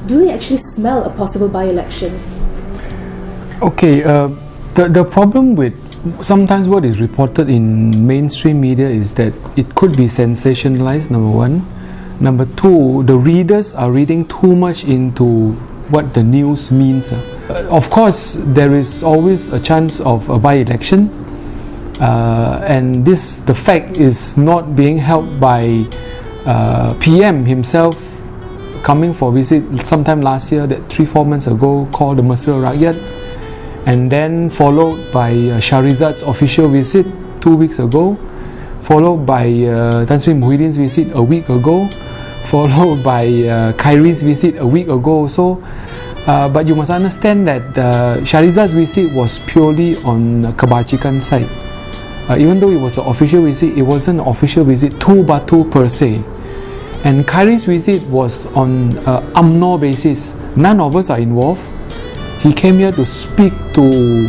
Do we actually smell a possible by-election? Okay, the problem with sometimes what is reported in mainstream media is that it could be sensationalized, number one. Number two, the readers are reading too much into what the news means. Of course, there is always a chance of a by-election, and the fact is not being helped by PM himself coming for visit sometime last year, that 3-4 months ago, called the Mesra Rakyat, and then followed by Shahrizad's official visit 2 weeks ago, followed by Tan Sri Muhyiddin's visit a week ago, followed by Khairi's visit a week ago. So, but you must understand that Shahrizad's visit was purely on Kebajikan side. Even though it was an official visit, it wasn't an official visit to Batu per se. And Khairi's visit was on UMNO basis. None of us are involved. He came here to speak to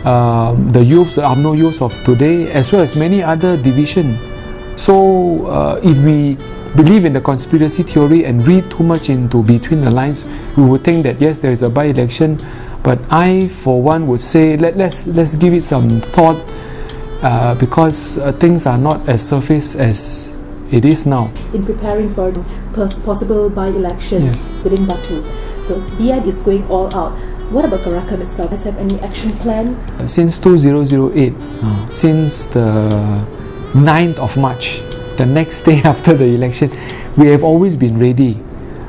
the youths, the UMNO youths of today, as well as many other divisions. So if we believe in the conspiracy theory and read too much into between the lines, we would think that yes, there is a by-election. But I, for one, would say let's give it some thought, because things are not as surface as it is now. In preparing for possible by-election within Batu, so BN is going all out. What about Karakan itself? Does it have any action plan? Since 2008, since the 9th of March, the next day after the election, we have always been ready.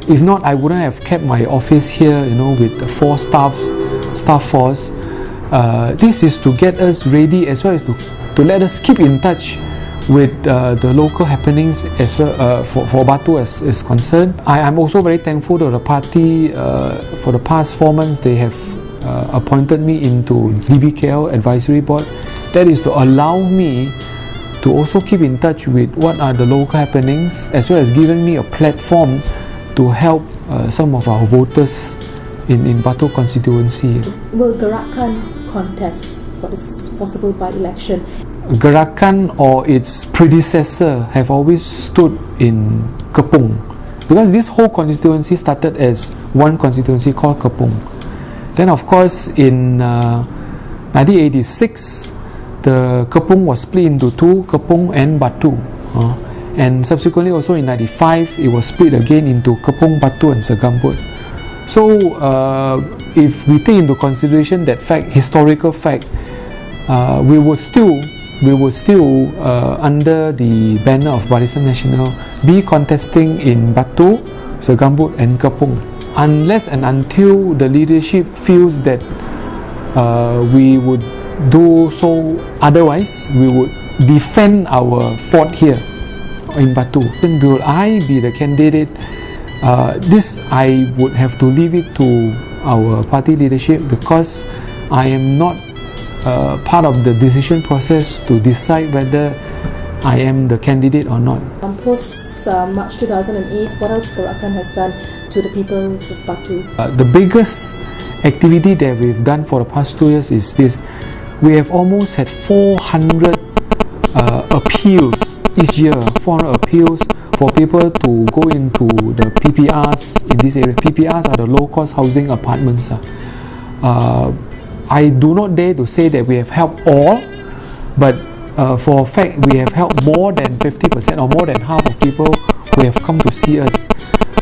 If not, I wouldn't have kept my office here, with the 4 staff force. This is to get us ready, as well as to let us keep in touch with the local happenings as well, for Batu is concerned. I am also very thankful to the party. For the past 4 months, they have appointed me into DBKL Advisory Board. That is to allow me to also keep in touch with what are the local happenings, as well as giving me a platform to help some of our voters in Batu constituency. Will Gerakan contest for this possible by-election? Gerakan or its predecessor have always stood in Kepung, because this whole constituency started as one constituency called Kepung. Then of course in 1986 the Kepung was split into 2, Kepung and Batu, and subsequently also in 95 it was split again into Kepung, Batu and Segambut. So if we take into consideration that fact, historical fact, we would still under the banner of Barisan Nasional be contesting in Batu, Segambut and Kepung, unless and until the leadership feels that we would do so. Otherwise, we would defend our fort here in Batu. Then will I be the candidate? This I would have to leave it to our party leadership, because I am not part of the decision process to decide whether I am the candidate or not. Post March 2008, what else Gerakan has done to the people of Batu? The biggest activity that we've done for the past 2 years is this. We have almost had 400 appeals each year, 400 appeals for people to go into the PPRs in this area. PPRs are the low-cost housing apartments. I do not dare to say that we have helped all, but for a fact we have helped more than 50% or more than half of people who have come to see us.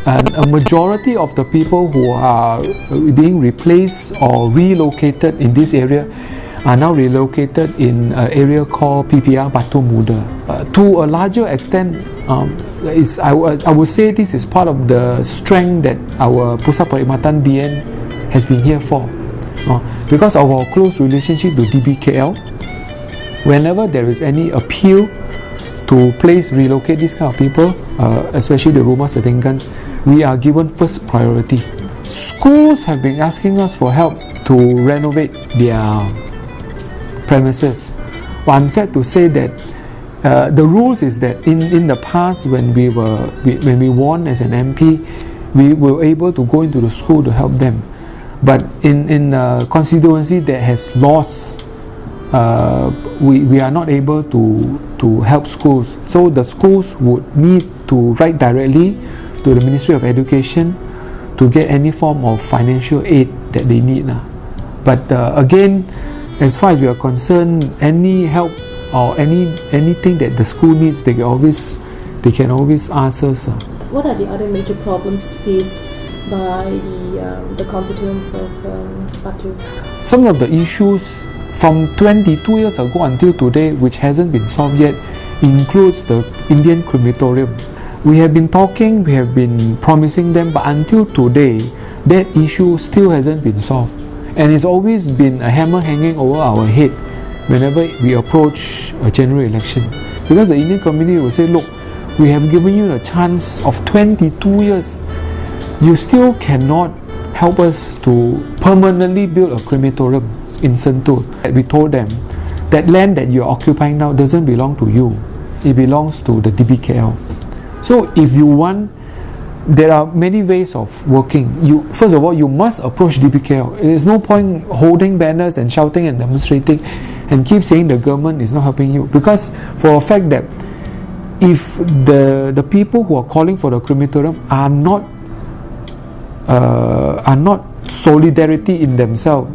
And a majority of the people who are being replaced or relocated in this area are now relocated in an area called PPR Batu Muda. To a larger extent, I would say this is part of the strength that our Pusat Perkhidmatan BN has been here for. Because of our close relationship to DBKL, whenever there is any appeal to relocate these kind of people, especially the rumah setinggans, we are given first priority. Schools have been asking us for help to renovate their premises. Well, I'm sad to say that the rules is that in the past, when we won as an MP, we were able to go into the school to help them. But in a constituency that has lost, we are not able to help schools. So the schools would need to write directly to the Ministry of Education to get any form of financial aid that they need. But again, as far as we are concerned, any help or anything that the school needs, they can always ask us. What are the other major problems faced by the constituents of Batu? Some of the issues from 22 years ago until today, which hasn't been solved yet, includes the Indian crematorium. We have been talking, we have been promising them, but until today, that issue still hasn't been solved. And it's always been a hammer hanging over our head whenever we approach a general election. Because the Indian community will say, look, we have given you a chance of 22 years. You still cannot help us to permanently build a crematorium in Sentul. We told them that land that you're occupying now doesn't belong to you. It belongs to the DPKL. So if you want, there are many ways of working. First of all, you must approach DPKL. There's no point holding banners and shouting and demonstrating and keep saying the government is not helping you. Because for a fact that if the people who are calling for the crematorium are not solidarity in themselves,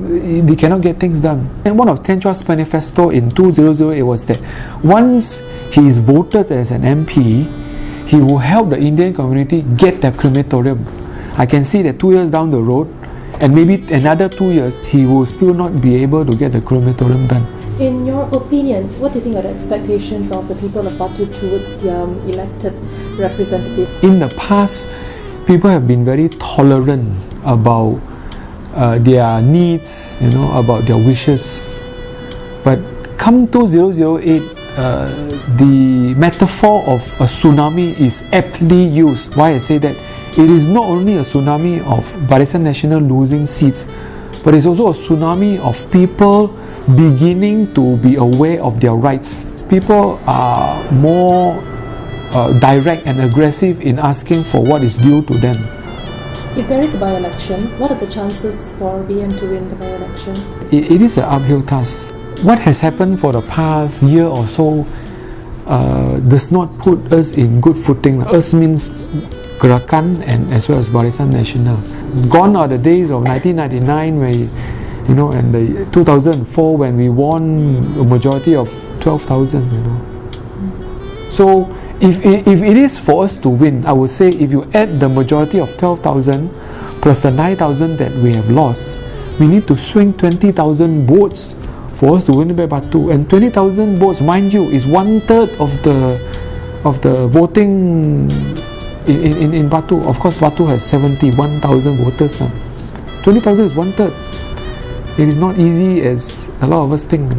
they cannot get things done. And one of Tan Chua's manifesto in 2008 was that once he is voted as an MP, he will help the Indian community get their crematorium. I can see that 2 years down the road, and maybe another 2 years, he will still not be able to get the crematorium done. In your opinion, what do you think are the expectations of the people of Batu towards their elected representative? In the past, people have been very tolerant about their needs, about their wishes. But come 2008, the metaphor of a tsunami is aptly used. Why I say that? It is not only a tsunami of Barisan Nasional losing seats, but it's also a tsunami of people beginning to be aware of their rights. People are more direct and aggressive in asking for what is due to them. If there is a by-election, what are the chances for BN to win the by-election? It is an uphill task. What has happened for the past year or so does not put us in good footing. Us means Gerakan and as well as Barisan Nasional. Gone are the days of 1999 where, and the 2004 when we won a majority of 12,000. So if it is for us to win, I would say if you add the majority of 12,000 plus the 9,000 that we have lost, we need to swing 20,000 votes for us to win by Batu. And 20,000 votes, mind you, is 1/3 of the voting in Batu. Of course, Batu has 71,000 voters. 20,000 is 1/3. It is not easy as a lot of us think.